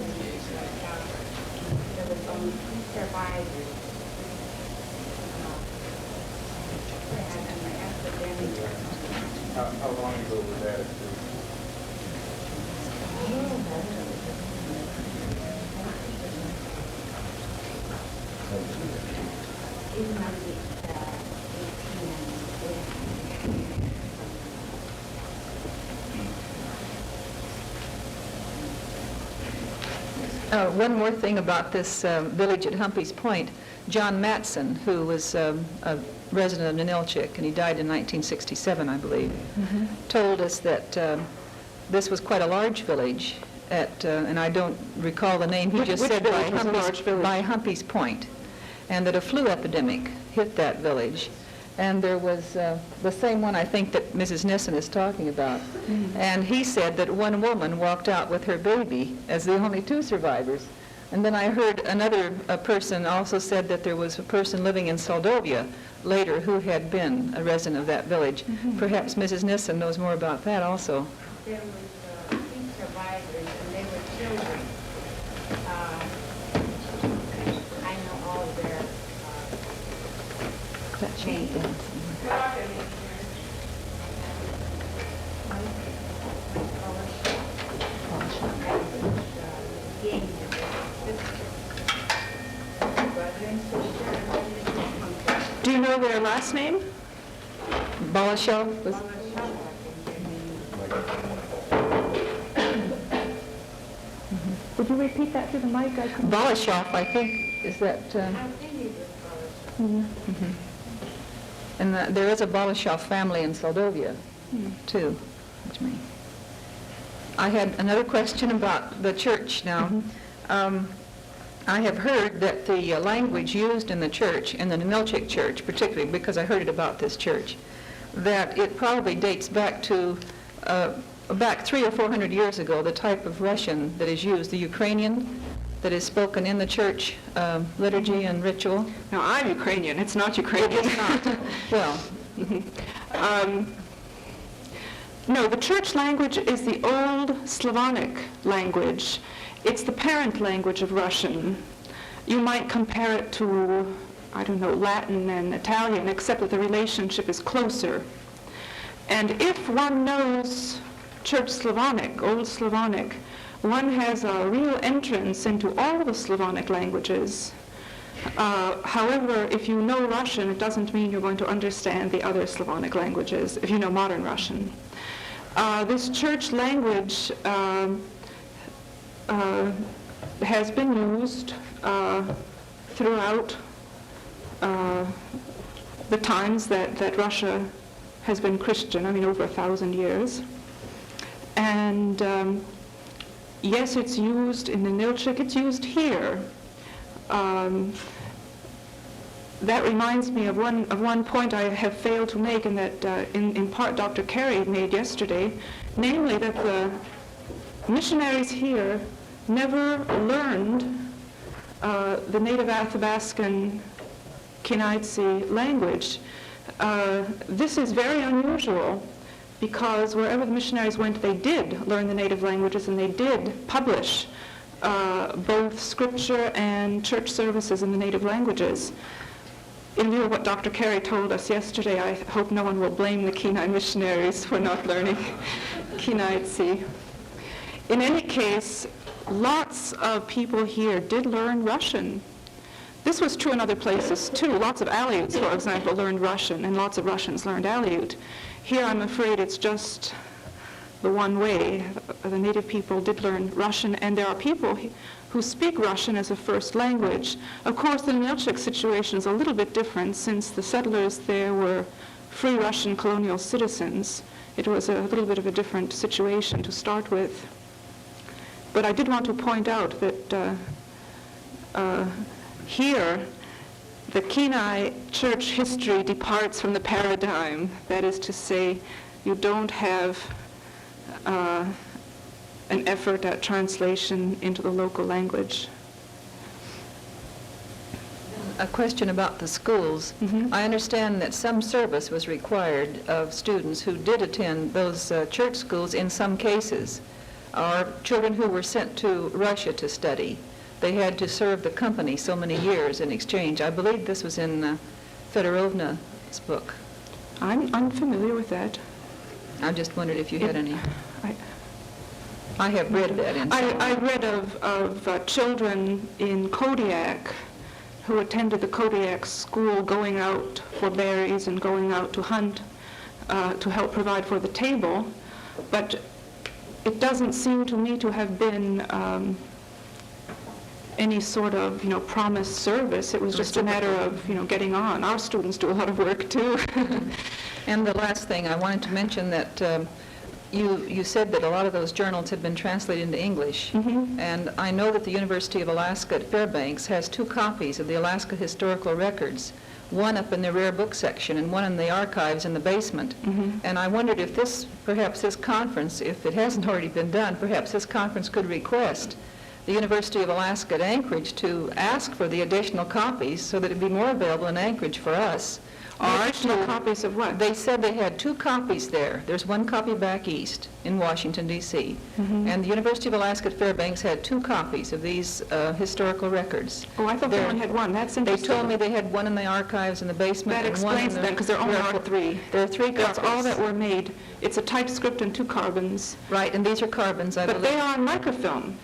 there was only 2 survivors. They had an epidemic or something. How long ago was that? It might be 18. One more thing about this village at Humpy's Point. John Matson, who was a resident of Ninilchik, and he died in 1967, I believe, told us that this was quite a large village at, and I don't recall the name, he just said by Humpy's Point, and that a flu epidemic hit that village. And there was the same one, I think, that Mrs. Nissen is talking about. And he said that one woman walked out with her baby as the only 2 survivors. And then I heard another person also said that there was a person living in Soldovia later who had been a resident of that village. Perhaps Mrs. Nissen knows more about that also. There was 3 survivors, and they were children. I know all of their names. Do you know their last name? Balashov was. Would you repeat that to the mic? Balashov, I think, is that. And there is a Balashov family in Soldovia, too. Which means. I had another question about the church now. I have heard that the language used in the church, in the Milchik church particularly, because I heard it about this church, that it probably dates back to back 300 or 400 years ago, the type of Russian that is used, the Ukrainian that is spoken in the church liturgy and ritual. Now, I'm Ukrainian. It's not Ukrainian. It's not. Well, no, the church language is the old Slavonic language. It's the parent language of Russian. You might compare it to, I don't know, Latin and Italian, except that the relationship is closer. And if one knows Church Slavonic, Old Slavonic, one has a real entrance into all the Slavonic languages. However, if you know Russian, it doesn't mean you're going to understand the other Slavonic languages, if you know modern Russian. This church language has been used throughout the times that Russia has been Christian, I mean over 1,000 years. And yes, it's used in the Nilchik, it's used here. That reminds me of one point I have failed to make, and that in part Dr. Carey made yesterday, namely that the missionaries here never learned the native Athabascan Kenaitze language. This is very unusual because wherever the missionaries went, they did learn the native languages and they did publish both scripture and church services in the native languages. In view of what Dr. Carey told us yesterday, I hope no one will blame the Kenai missionaries for not learning Kenaitze. In any case, lots of people here did learn Russian. This was true in other places too. Lots of Aleuts, for example, learned Russian, and lots of Russians learned Aleut. Here, I'm afraid it's just the one way. The native people did learn Russian, and there are people who speak Russian as a first language. Of course, the Nilchik situation is a little bit different since the settlers there were free Russian colonial citizens. It was a little bit of a different situation to start with. But I did want to point out that here, the Kenai church history departs from the paradigm. That is to say, you don't have an effort at translation into the local language. a question about the schools. Mm-hmm. I understand that some service was required of students who did attend those church schools in some cases, or children who were sent to Russia to study. They had to serve the company so many years in exchange. I believe this was in Fedorovna's book. I'm familiar with that. I just wondered if you had any. I have read that in some. I read of children in Kodiak who attended the Kodiak school going out for berries and going out to hunt to help provide for the table. But it doesn't seem to me to have been any sort of, promised service. It was just a matter of, getting on. Our students do a lot of work, too. And the last thing, I wanted to mention that you said that a lot of those journals had been translated into English. Mm-hmm. And I know that the University of Alaska at Fairbanks has 2 copies of the Alaska Historical Records, one up in the rare book section and one in the archives in the basement. Mm-hmm. And I wondered if perhaps this conference, if it hasn't already been done, perhaps this conference could request the University of Alaska at Anchorage to ask for the additional copies so that it'd be more available in Anchorage for us. Additional copies of what? They said they had 2 copies there. There's 1 copy back east in Washington, D.C. Mm-hmm. And the University of Alaska at Fairbanks had 2 copies of these historical records. Oh, I thought they only had 1. That's They interesting. told me they had 1 in the archives in the basement. That and 1 in explains the that, because there only are rare- 3. There are 3 copies. That's all that were made. It's a typescript and 2 carbons. Right, and these are carbons, I But believe. they are on microfilm.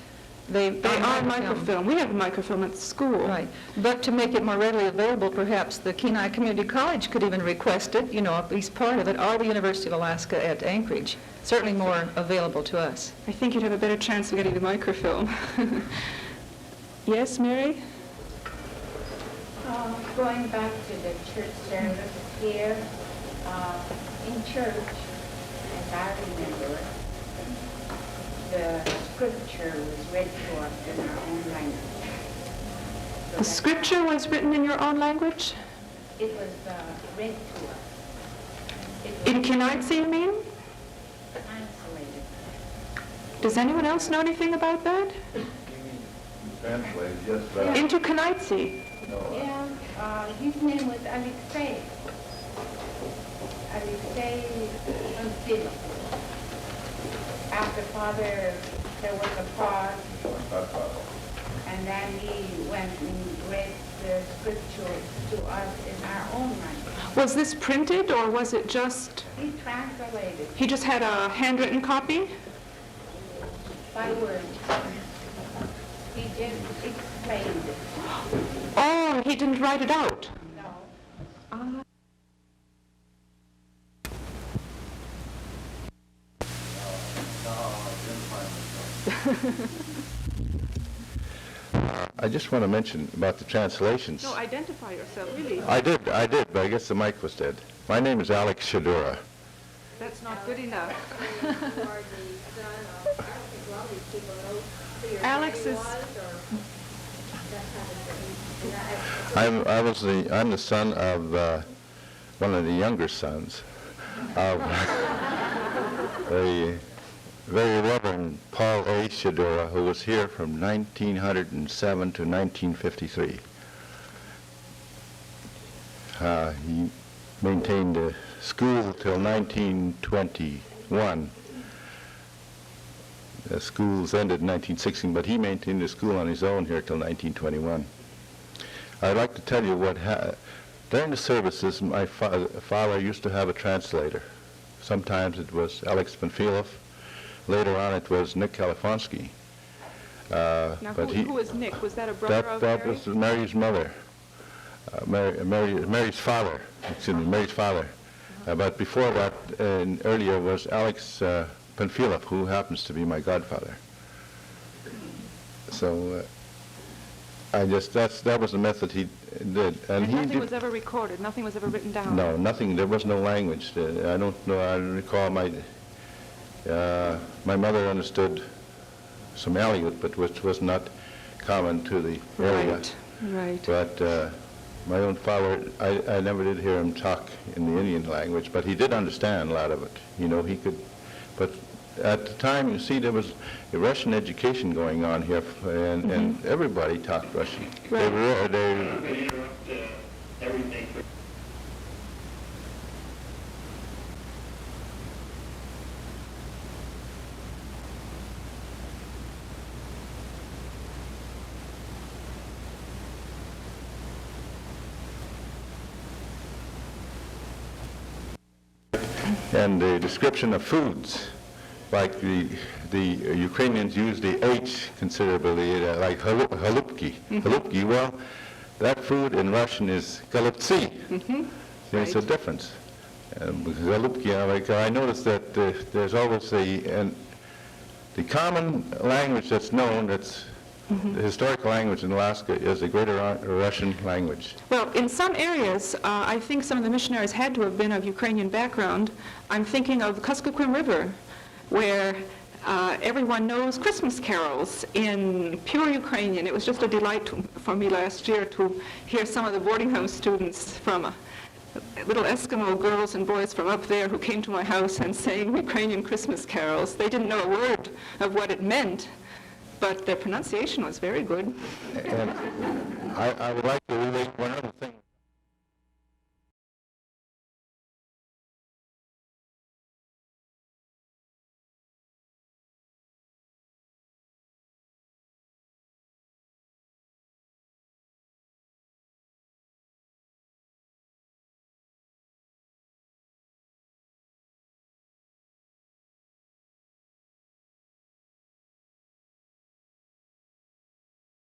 They are microfilm. We have microfilm at the school. Right. But to make it more readily available, perhaps the Kenai Community College could even request it, at least part of it, or the University of Alaska at Anchorage. Certainly more available to us. I think you'd have a better chance of getting the microfilm. Yes, Mary? Going back to the church service here, in church, as I remember, the scripture was read to us in our own language. The scripture was written in your own language? It was read to us. In Kenai, you mean? Translated. Does anyone else know anything about that? Translated, yes, but Into Kenai. Yeah, his name was Alexei. Alexei Philip. After father, there was a pause, and then he went and read the scriptures to us in our own language. Was this printed or was it just, He translated he just had a handwritten copy? by word. He just explained it. Oh, he didn't write it out? No. I just want to mention about the translations. No, identify yourself, really. I did, but I guess the mic was dead. My name is Alex Shadura. That's not good enough. Alex is... I'm the son of one of the younger sons of the very Reverend Paul A. Shadura, who was here from 1907 to 1953. He maintained a school till 1921. The schools ended in 1916, but he maintained a school on his own here till 1921. I'd like to tell you what during the services, my father used to have a translator. Sometimes it was Alex Panfilov. Later on, it was Nick Kalafonsky. Now, who was Nick? Was that a brother of That Mary? was Mary's mother, Mary's father. Excuse me, Mary's father. But before that, earlier was Alex Panfilov, who happens to be my godfather. So that was the method he did. And nothing was ever recorded, nothing was ever written down? No, nothing. There was no language. I don't know. I recall my mother understood some Aleut, but which was not common to the area. Right. But my own father, I never did hear him talk in the Indian language, but he did understand a lot of it. You know, he could. But at the time, you see, there was a Russian education going on here, and everybody talked Russian. Right. Everything. And the description of foods, like the Ukrainians use the H considerably, like halupki. Halupki, well, that food in Russian is galuptsi. There's a difference. Galupki, I noticed that there's always the common language that's known, that's the historical language in Alaska, is the Greater Russian language. Well, in some areas, I think some of the missionaries had to have been of Ukrainian background. I'm thinking of the Kuskokwim River, where everyone knows Christmas carols in pure Ukrainian. It was just a delight for me last year to hear some of the boarding house students from little Eskimo girls and boys from up there who came to my house and sang Ukrainian Christmas carols. They didn't know a word of what it meant, but their pronunciation was very good. And I would like to relate one other thing.